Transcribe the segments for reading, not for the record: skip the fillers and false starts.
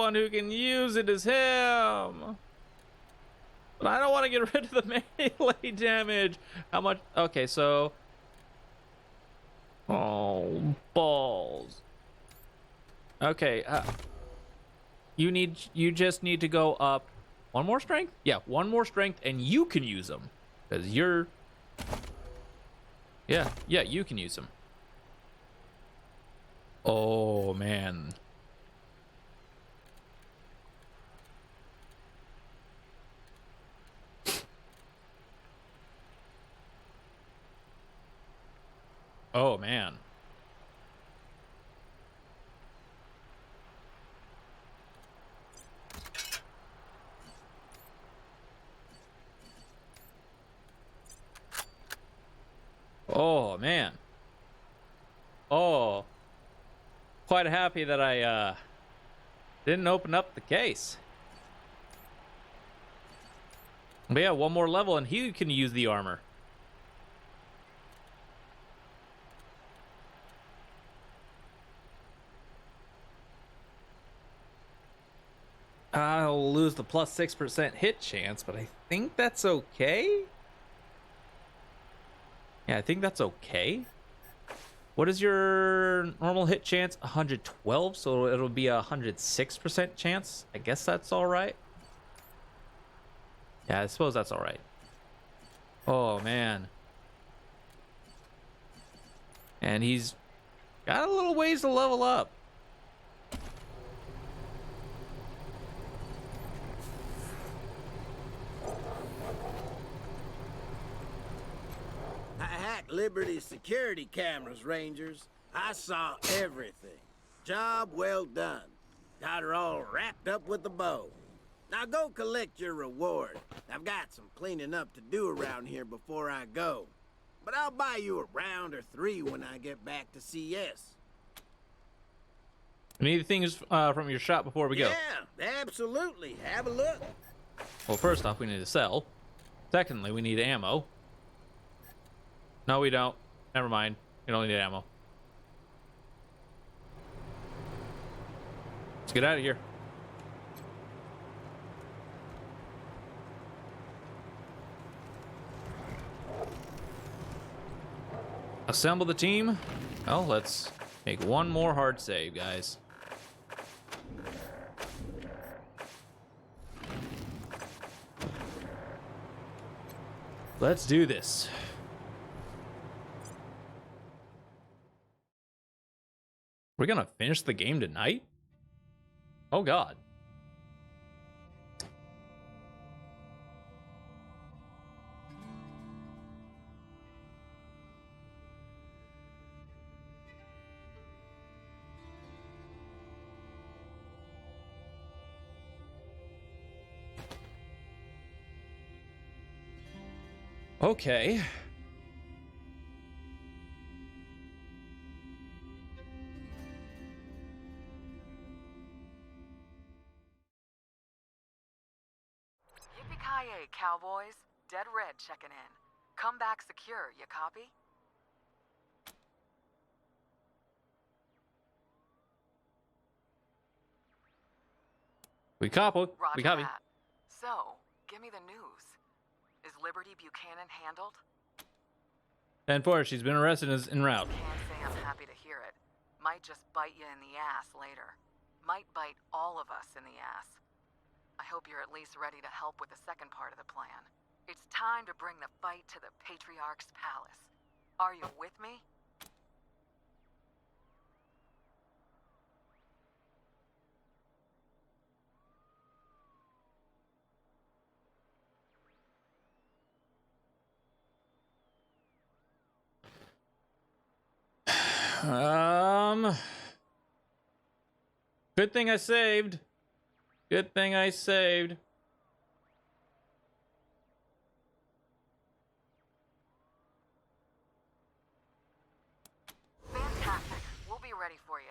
one who can use it is him. But I don't want to get rid of the melee damage. How much? Okay, so... Oh, balls. Okay, you just need to go up one more strength? Yeah, one more strength and you can use them. Because you're... Yeah, you can use them. Oh, man. Oh, man. Oh, man. Oh. Quite happy that I, didn't open up the case. But yeah, one more level and he can use the armor. I'll lose the plus 6% hit chance, but I think that's okay. Yeah, I think that's okay. What is your normal hit chance? 112, so it'll be a 106% chance. I guess that's all right. Yeah, I suppose that's all right. Oh, man. And he's got a little ways to level up. Liberty security cameras, Rangers. I saw everything. Job well done. Got her all wrapped up with a bow. Now go collect your reward. I've got some cleaning up to do around here before I go. But I'll buy you a round or 3 when I get back to CS. We need things from your shop before we go. Yeah, absolutely. Have a look. Well, first off, we need to sell. Secondly, we need ammo. No, we don't. Never mind. We don't need ammo. Let's get out of here. Assemble the team. Well, let's make one more hard save, guys. Let's do this. We're gonna finish the game tonight? Oh, God. Okay. Yippee-ki-yay, cowboys. Dead Red checking in. Come back secure, you copy? We copy. Roger We copy. that. So, give me the news. Is Liberty Buchanan handled? 10-4, she's been arrested and is en route. Can't say I'm happy to hear it. Might just bite you in the ass later. Might bite all of us in the ass. I hope you're at least ready to help with the second part of the plan. It's time to bring the fight to the Patriarch's palace. Are you with me? Good thing I saved. Good thing I saved. Fantastic. We'll be ready for you.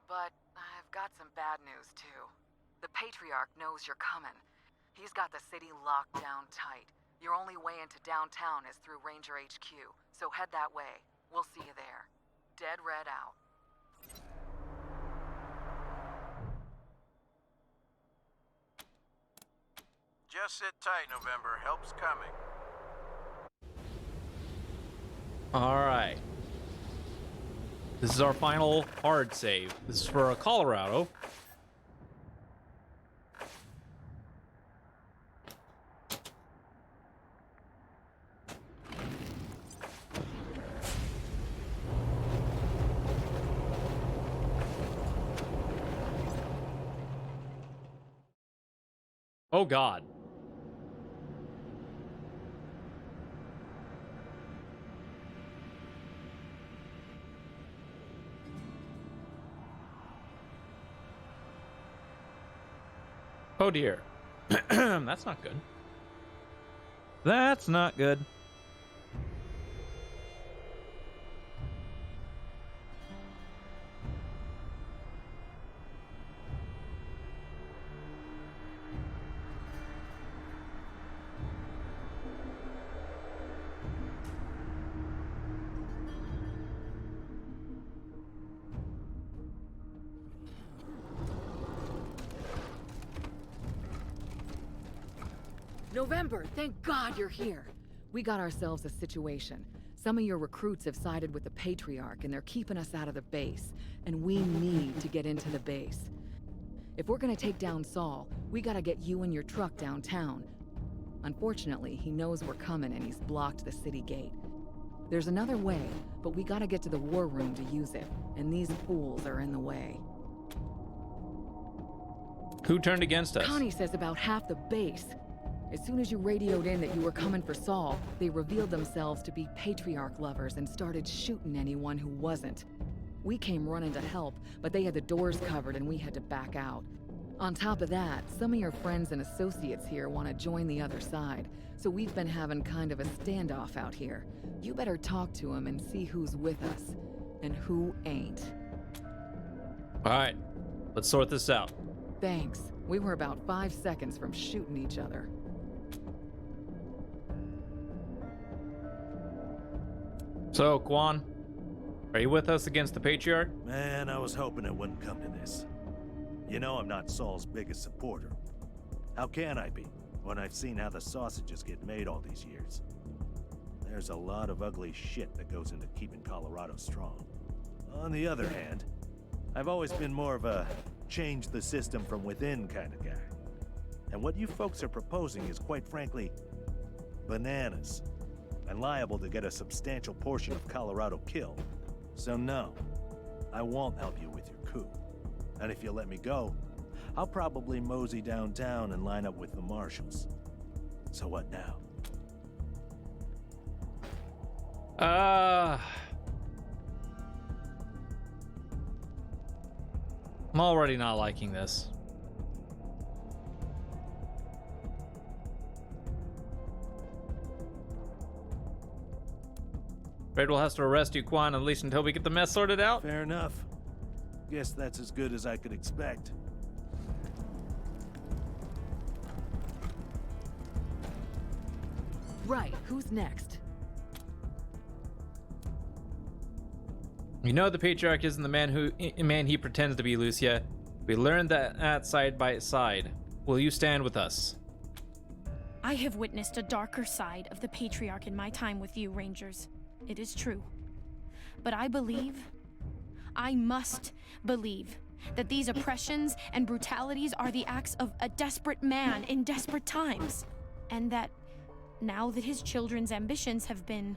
But I've got some bad news, too. The Patriarch knows you're coming. He's got the city locked down tight. Your only way into downtown is through Ranger HQ, so head that way. We'll see you there. Dead Red out. Just sit tight, November. Help's coming. All right. This is our final hard save. This is for Colorado. Oh God. Oh dear. That's not good. That's not good. November, thank God you're here. We got ourselves a situation. Some of your recruits have sided with the Patriarch and they're keeping us out of the base. And we need to get into the base. If we're gonna take down Saul, we gotta get you and your truck downtown. Unfortunately, he knows we're coming and he's blocked the city gate. There's another way, but we gotta get to the war room to use it, and these fools are in the way. Who turned against us? Connie says about half the base. As soon as you radioed in that you were coming for Saul, they revealed themselves to be Patriarch lovers and started shooting anyone who wasn't. We came running to help, but they had the doors covered and we had to back out. On top of that, some of your friends and associates here want to join the other side, so we've been having kind of a standoff out here. You better talk to them and see who's with us, and who ain't. All right, let's sort this out. Thanks. We were about 5 seconds from shooting each other. So, Quan, are you with us against the Patriarch? Man, I was hoping it wouldn't come to this. You know I'm not Saul's biggest supporter. How can I be, when I've seen how the sausages get made all these years? There's a lot of ugly shit that goes into keeping Colorado strong. On the other hand, I've always been more of a change the system from within kind of guy. And what you folks are proposing is, quite frankly, bananas. And liable to get a substantial portion of Colorado killed. So no, I won't help you with your coup. And if you let me go, I'll probably mosey downtown and line up with the marshals. So what now? I'm already not liking this. Afraid we'll have to arrest you, Quan, at least until we get the mess sorted out. Fair enough. Guess that's as good as I could expect. Right, who's next? You know the Patriarch isn't the man he pretends to be, Lucia. We learned that side by side. Will you stand with us? I have witnessed a darker side of the Patriarch in my time with you, Rangers. It is true. But I must believe, that these oppressions and brutalities are the acts of a desperate man in desperate times. And that now that his children's ambitions have been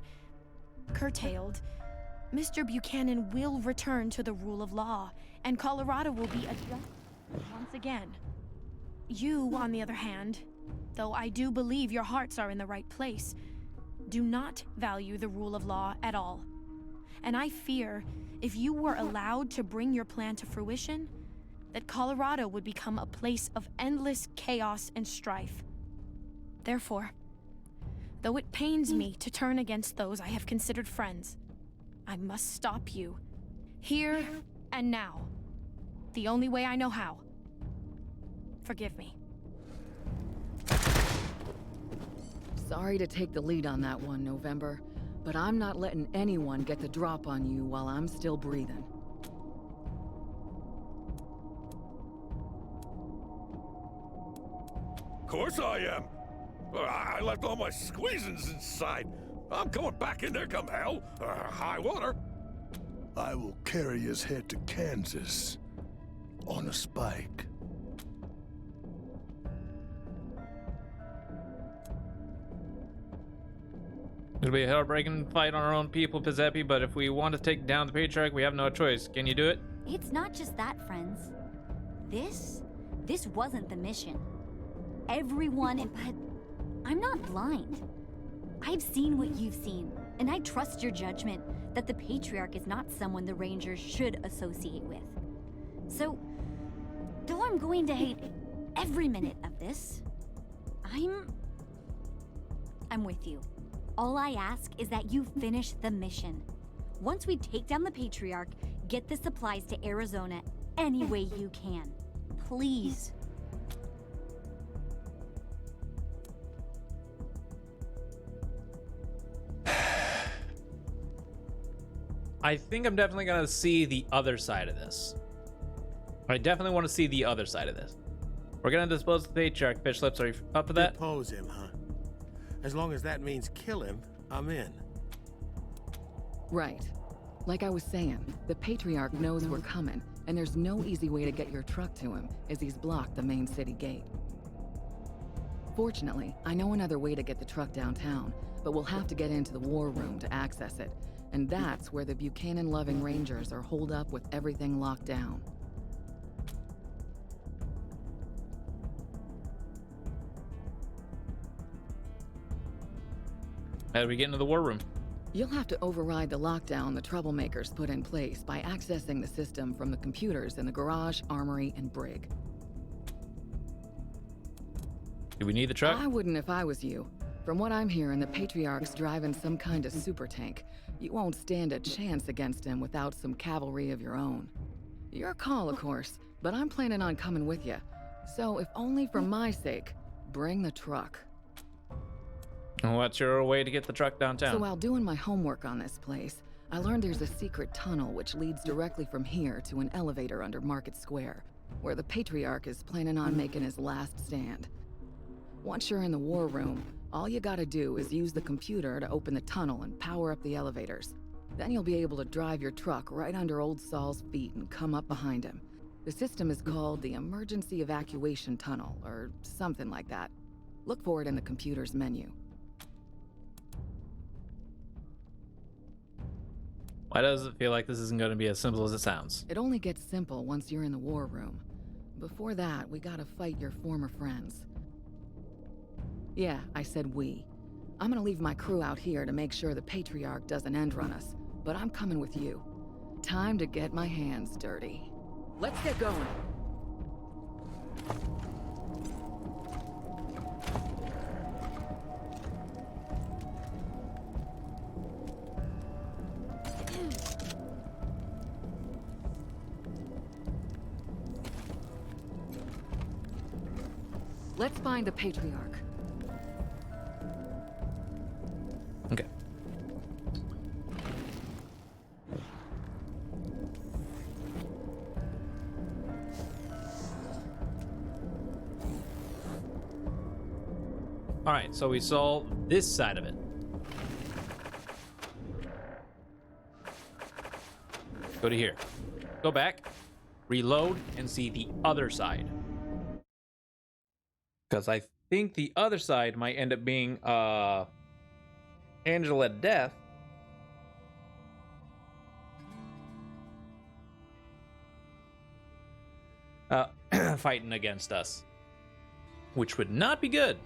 curtailed, Mr. Buchanan will return to the rule of law, and Colorado will be a just once again. You, on the other hand, though I do believe your hearts are in the right place, do not value the rule of law at all. And I fear, if you were allowed to bring your plan to fruition, that Colorado would become a place of endless chaos and strife. Therefore, though it pains me to turn against those I have considered friends, I must stop you, here and now, the only way I know how. Forgive me. Sorry to take the lead on that one, November, but I'm not letting anyone get the drop on you while I'm still breathing. Course I am. I left all my squeezins inside. I'm going back in there come hell, high water. I will carry his head to Kansas on a spike. It'll be a heartbreaking fight on our own people, Pizepi, but if we want to take down the Patriarch, we have no choice. Can you do it? It's not just that, friends. This wasn't the mission. But I'm not blind. I've seen what you've seen, and I trust your judgment that the Patriarch is not someone the Rangers should associate with. So, though I'm going to hate every minute of this, I'm with you. All I ask is that you finish the mission. Once we take down the Patriarch, get the supplies to Arizona any way you can. Please. I think I'm definitely going to see the other side of this. I definitely want to see the other side of this. We're going to dispose of the Patriarch. Fish lips, are you up for that? Depose him, huh? As long as that means kill him, I'm in. Right. Like I was saying, the Patriarch knows we're coming, and there's no easy way to get your truck to him, as he's blocked the main city gate. Fortunately, I know another way to get the truck downtown, but we'll have to get into the war room to access it, and that's where the Buchanan-loving Rangers are holed up with everything locked down. How do we get into the war room? You'll have to override the lockdown the troublemakers put in place by accessing the system from the computers in the garage, armory, and brig. Do we need the truck? I wouldn't if I was you. From what I'm hearing, the Patriarch's driving some kind of super tank. You won't stand a chance against him without some cavalry of your own. Your call, of course, but I'm planning on coming with you. So, if only for my sake, bring the truck. What's your way to get the truck downtown? So while doing my homework on this place, I learned there's a secret tunnel which leads directly from here to an elevator under Market Square, where the Patriarch is planning on making his last stand. Once you're in the war room, all you gotta do is use the computer to open the tunnel and power up the elevators. Then you'll be able to drive your truck right under Old Saul's feet and come up behind him. The system is called the Emergency Evacuation Tunnel, or something like that. Look for it in the computer's menu. Why does it feel like this isn't going to be as simple as it sounds? It only gets simple once you're in the war room. Before that, we gotta fight your former friends. Yeah, I said we. I'm gonna leave my crew out here to make sure the Patriarch doesn't end run us, but I'm coming with you. Time to get my hands dirty. Let's get going. Let's find the Patriarch. Okay. All right, so we saw this side of it. Go to here. Go back, reload, and see the other side. Because I think the other side might end up being Angela Death. Fighting against us. Which would not be good.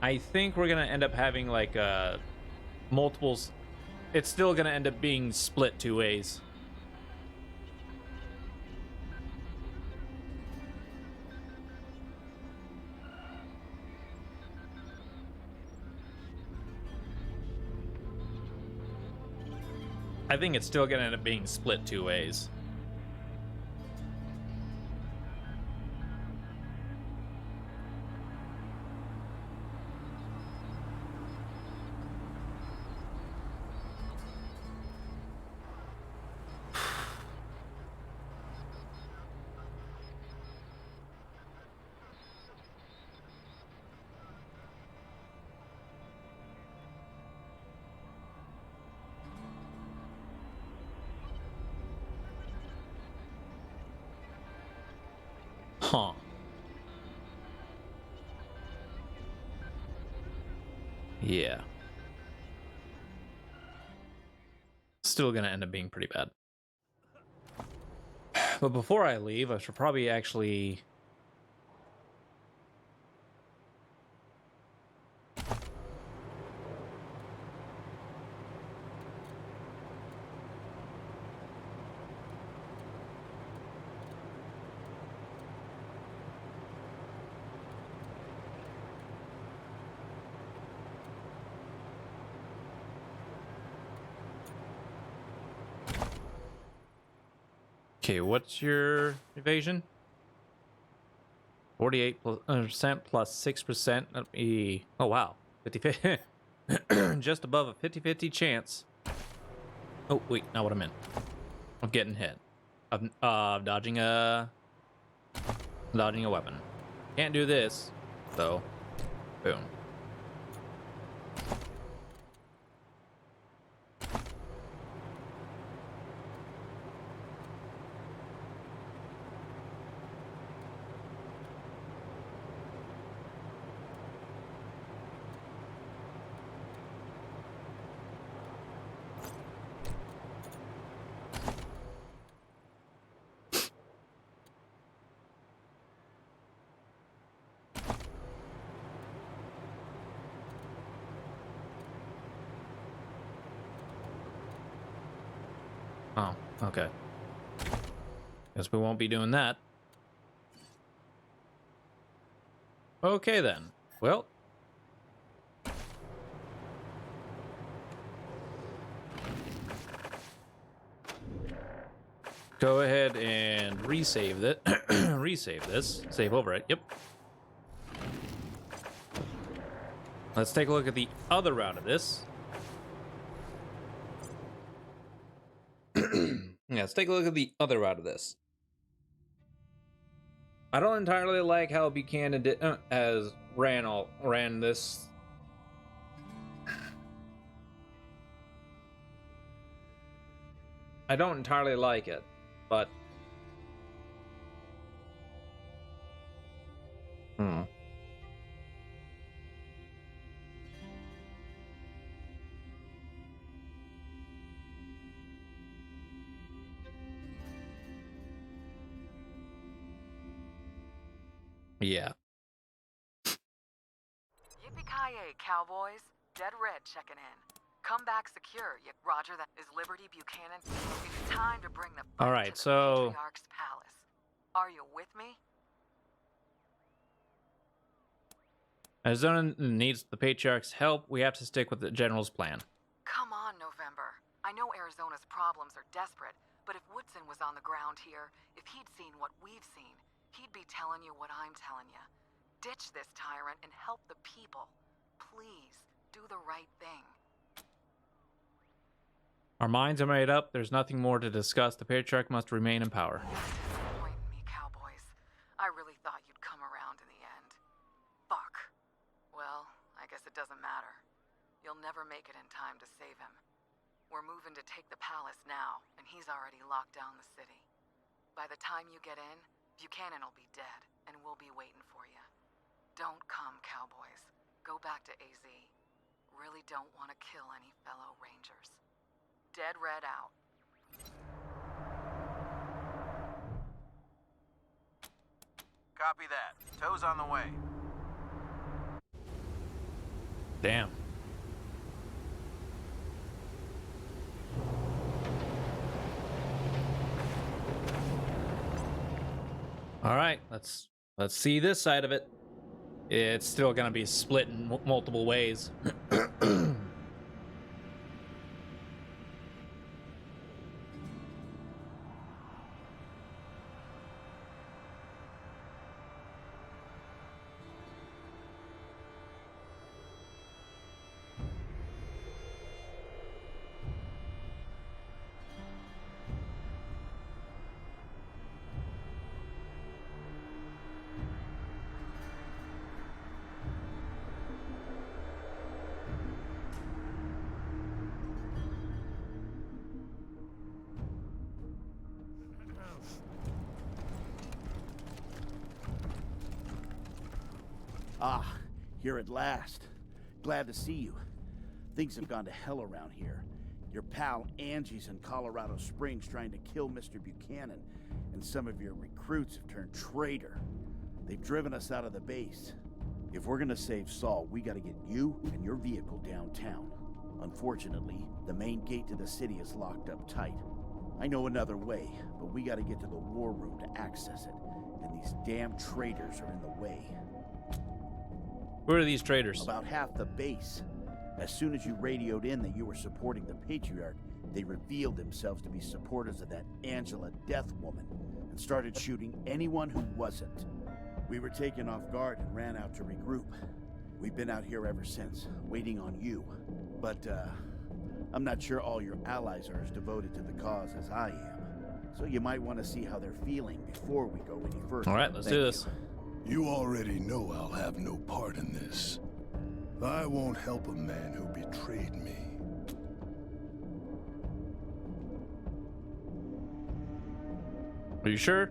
I think we're going to end up having like multiples. It's still going to end up being split two ways. I think it's still going to end up being split two ways. Huh. Yeah. Still gonna end up being pretty bad. But before I leave, I should probably actually... Okay, what's your evasion? 48% plus 6%. That'd be... Oh, wow. 50-50. Just above a 50-50 chance. Oh, wait, not what I meant. Of getting hit. Of dodging a weapon. Can't do this, though. Boom. Oh, okay. Guess we won't be doing that. Okay then. Well. Go ahead and resave it. Resave this. Save over it. Yep. Let's take a look at the other route of this. Yeah, let's take a look at the other route of this. I don't entirely like how Buchanan ran this. I don't entirely like it, but yeah. Yippee-ki-yay, cowboys. Dead Red checking in. Come back secure. Roger that. Is Liberty Buchanan? It's time to bring the fight All right, to the so Patriarch's palace. Are you with me? Arizona needs the Patriarch's help. We have to stick with the General's plan. Come on, November. I know Arizona's problems are desperate, but if Woodson was on the ground here, if he'd seen what we've seen, he'd be telling you what I'm telling you. Ditch this tyrant and help the people. Please, do the right thing. Our minds are made up. There's nothing more to discuss. The Patriarch must remain in power. Disappointing me, cowboys. I really thought you'd come around in the end. Fuck. Well, I guess it doesn't matter. You'll never make it in time to save him. We're moving to take the palace now, and he's already locked down the city. By the time you get in, Buchanan will be dead, and we'll be waiting for you. Don't come, cowboys. Go back to AZ. Really don't want to kill any fellow Rangers. Dead Red out. Copy that. Tow's on the way. Damn. All right, let's see this side of it. It's still gonna be split in multiple ways. Ah, here at last. Glad to see you. Things have gone to hell around here. Your pal Angie's in Colorado Springs trying to kill Mr. Buchanan, and some of your recruits have turned traitor. They've driven us out of the base. If we're gonna save Saul, we gotta get you and your vehicle downtown. Unfortunately, the main gate to the city is locked up tight. I know another way, but we gotta get to the war room to access it, and these damn traitors are in the way. Who are these traitors? About half the base. As soon as you radioed in that you were supporting the Patriarch, they revealed themselves to be supporters of that Angela Death woman and started shooting anyone who wasn't. We were taken off guard and ran out to regroup. We've been out here ever since, waiting on you. But, I'm not sure all your allies are as devoted to the cause as I am. So you might want to see how they're feeling before we go any further. All right, let's do this. You already know I'll have no part in this. I won't help a man who betrayed me. Are you sure?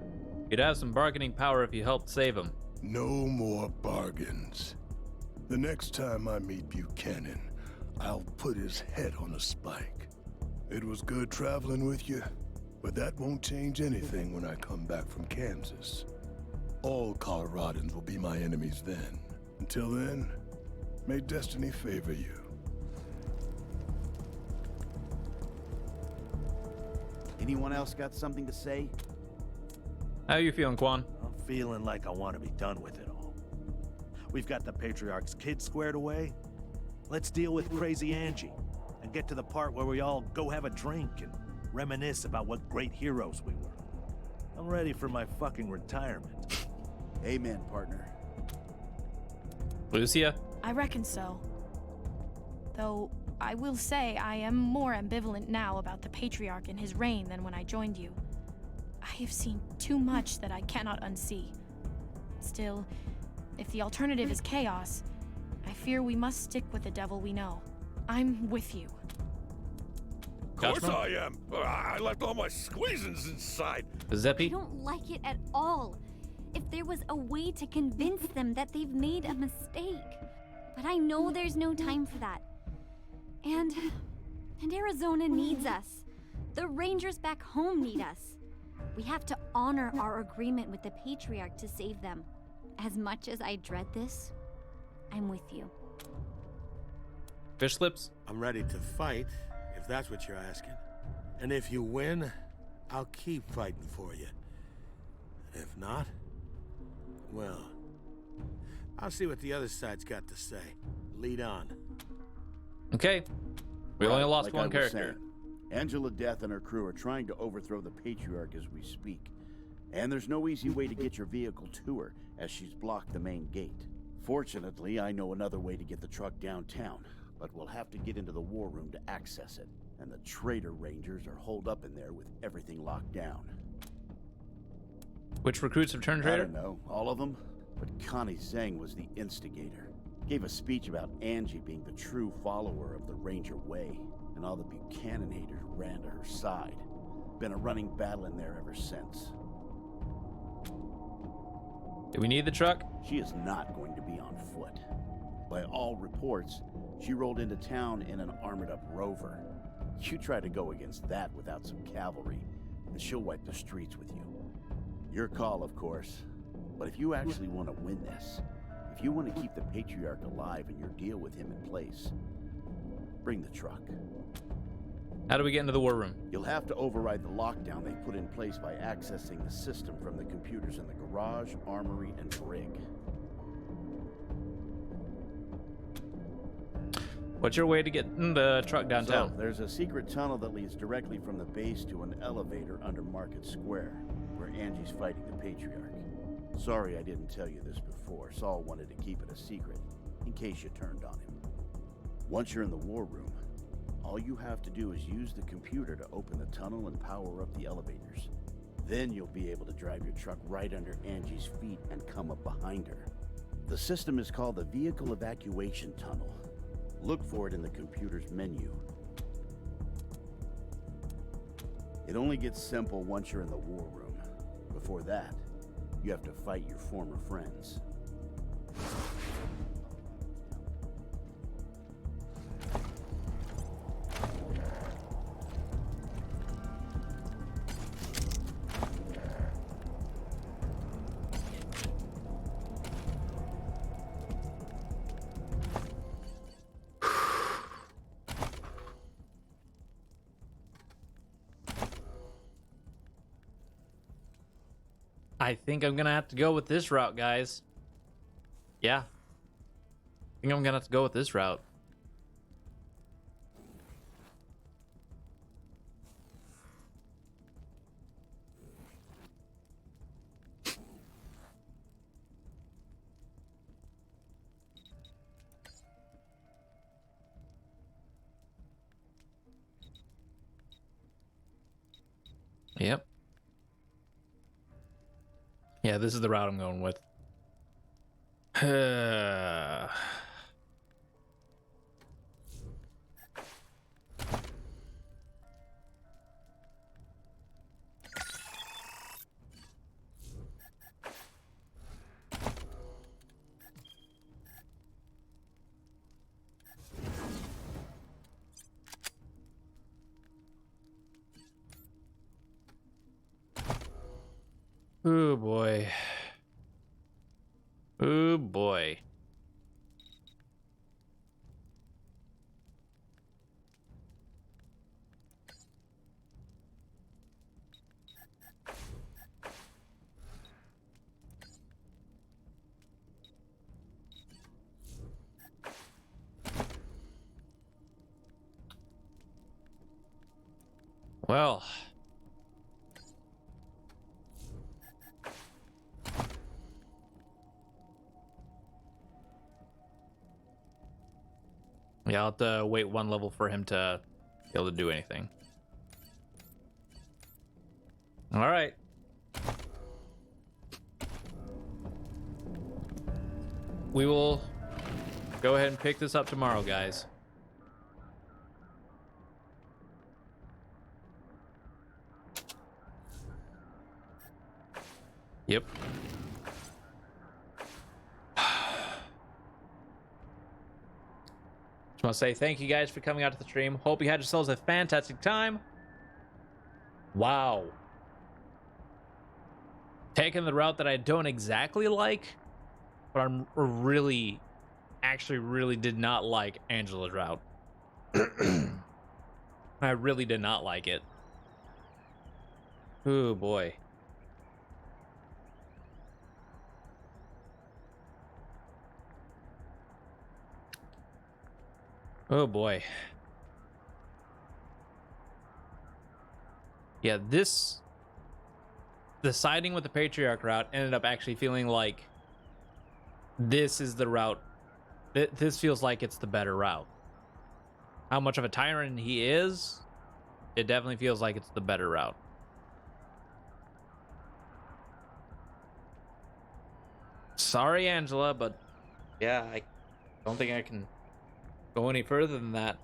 You'd have some bargaining power if you helped save him. No more bargains. The next time I meet Buchanan, I'll put his head on a spike. It was good traveling with you, but that won't change anything when I come back from Kansas. All Coloradans will be my enemies then. Until then, may destiny favor you. Anyone else got something to say? How you feeling, Quan? I'm feeling like I want to be done with it all. We've got the Patriarch's kid squared away. Let's deal with Crazy Angie and get to the part where we all go have a drink and reminisce about what great heroes we were. I'm ready for my fucking retirement. Amen, partner. Lucia? I reckon so. Though, I will say I am more ambivalent now about the Patriarch and his reign than when I joined you. I have seen too much that I cannot unsee. Still, if the alternative is chaos, I fear we must stick with the devil we know. I'm with you. Of course Gotcha. I am. I left all my squeezins inside. I Zeppy? don't like it at all. If there was a way to convince them that they've made a mistake. But I know there's no time for that. And Arizona needs us. The Rangers back home need us. We have to honor our agreement with the Patriarch to save them. As much as I dread this, I'm with you. Fish lips? I'm ready to fight, if that's what you're asking. And if you win, I'll keep fighting for you. If not, well, I'll see what the other side's got to say. Lead on. Okay. We only lost Like one I was character. saying, Angela Death and her crew are trying to overthrow the Patriarch as we speak. And there's no easy way to get your vehicle to her, as she's blocked the main gate. Fortunately, I know another way to get the truck downtown, but we'll have to get into the war room to access it. And the traitor Rangers are holed up in there with everything locked down. Which recruits have turned I traitor? don't know, all of them? But Connie Zhang was the instigator. Gave a speech about Angie being the true follower of the Ranger way, and all the Buchanan haters ran to her side. Been a running battle in there ever since. Do we need the truck? She is not going to be on foot. By all reports, she rolled into town in an armored-up Rover. You try to go against that without some cavalry, and she'll wipe the streets with you. Your call, of course. But if you actually want to win this, if you want to keep the Patriarch alive and your deal with him in place, bring the truck. How do we get into the war room? You'll have to override the lockdown they've put in place by accessing the system from the computers in the garage, armory, and brig. What's your way to get the truck downtown? So, there's a secret tunnel that leads directly from the base to an elevator under Market Square, where Angie's fighting the Patriarch. Sorry I didn't tell you this before. Saul wanted to keep it a secret, in case you turned on him. Once you're in the war room, all you have to do is use the computer to open the tunnel and power up the elevators. Then you'll be able to drive your truck right under Angie's feet and come up behind her. The system is called the Vehicle Evacuation Tunnel. Look for it in the computer's menu. It only gets simple once you're in the war room. Before that, you have to fight your former friends. I think I'm gonna have to go with this route, guys. Yeah. I think I'm gonna have to go with this route. Yep. Yeah, this is the route I'm going with. Oh boy. Oh boy. Well. Yeah, I'll have to wait one level for him to be able to do anything. All right. We will go ahead and pick this up tomorrow, guys. Yep. Just want to say thank you guys for coming out to the stream. Hope you had yourselves a fantastic time. Wow. Taking the route that I don't exactly like, but I'm really, actually really did not like Angela's route. I really did not like it. Oh boy. Oh boy. Yeah, the siding with the Patriarch route ended up actually feeling like this is the route. This feels like it's the better route. How much of a tyrant he is, it definitely feels like it's the better route. Sorry, Angela, but yeah, I don't think I can go any further than that.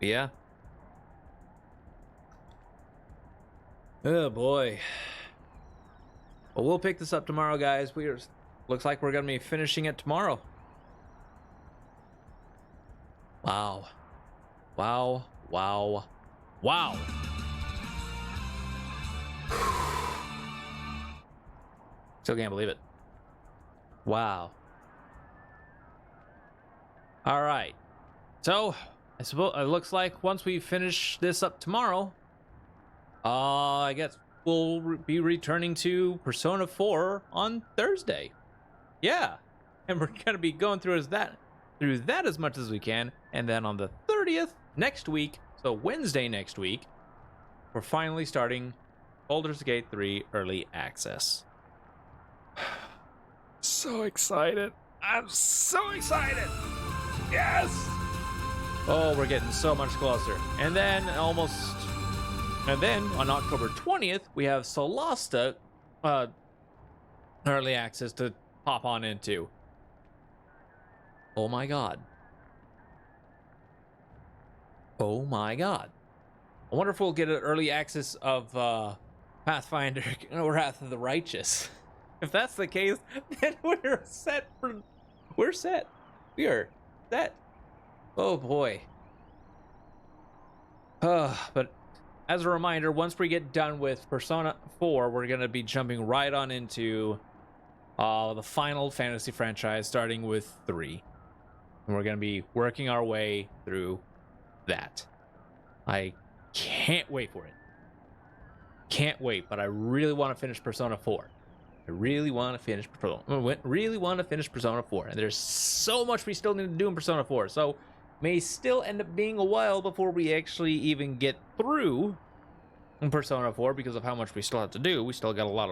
Yeah. Oh boy. Well, we'll pick this up tomorrow, guys. Looks like we're gonna be finishing it tomorrow. Wow. Wow. Wow. Wow. Still can't believe it. Wow. All right. So, I suppose it looks like once we finish this up tomorrow, I guess we'll be returning to Persona 4 on Thursday. Yeah. And we're going to be going through that as much as we can, and then on the 30th next week, so Wednesday next week, we're finally starting Baldur's Gate 3 Early Access. So excited. I'm so excited. Yes. Oh, we're getting so much closer. And then on October 20th, we have Solasta Early Access to pop on into. Oh my god. Oh my god. I wonder if we'll get an early access of Pathfinder or Wrath of the Righteous. If that's the case, then we're set. We're set. We are set. Oh boy. But as a reminder, once we get done with Persona 4, we're going to be jumping right on into the Final Fantasy franchise, starting with 3. And we're going to be working our way through that. I can't wait for it. Can't wait, but I really want to finish Persona 4. I really want to finish Persona 4. And there's so much we still need to do in Persona 4. So may still end up being a while before we actually even get through in Persona 4 because of how much we still have to do. We still got a lot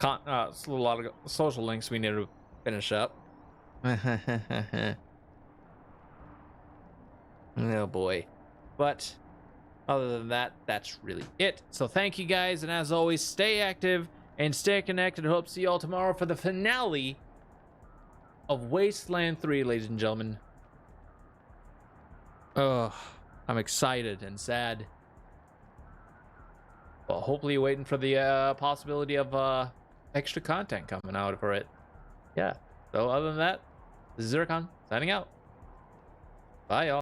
of social links we need to finish up. Oh boy. But other than that, that's really it. So thank you guys, and as always, stay active and stay connected. Hope to see you all tomorrow for the finale of Wasteland 3, ladies and gentlemen. Ugh, I'm excited and sad. Well, hopefully you're waiting for the possibility of extra content coming out for it. Yeah. So other than that, this is Zircon signing out. Bye, y'all.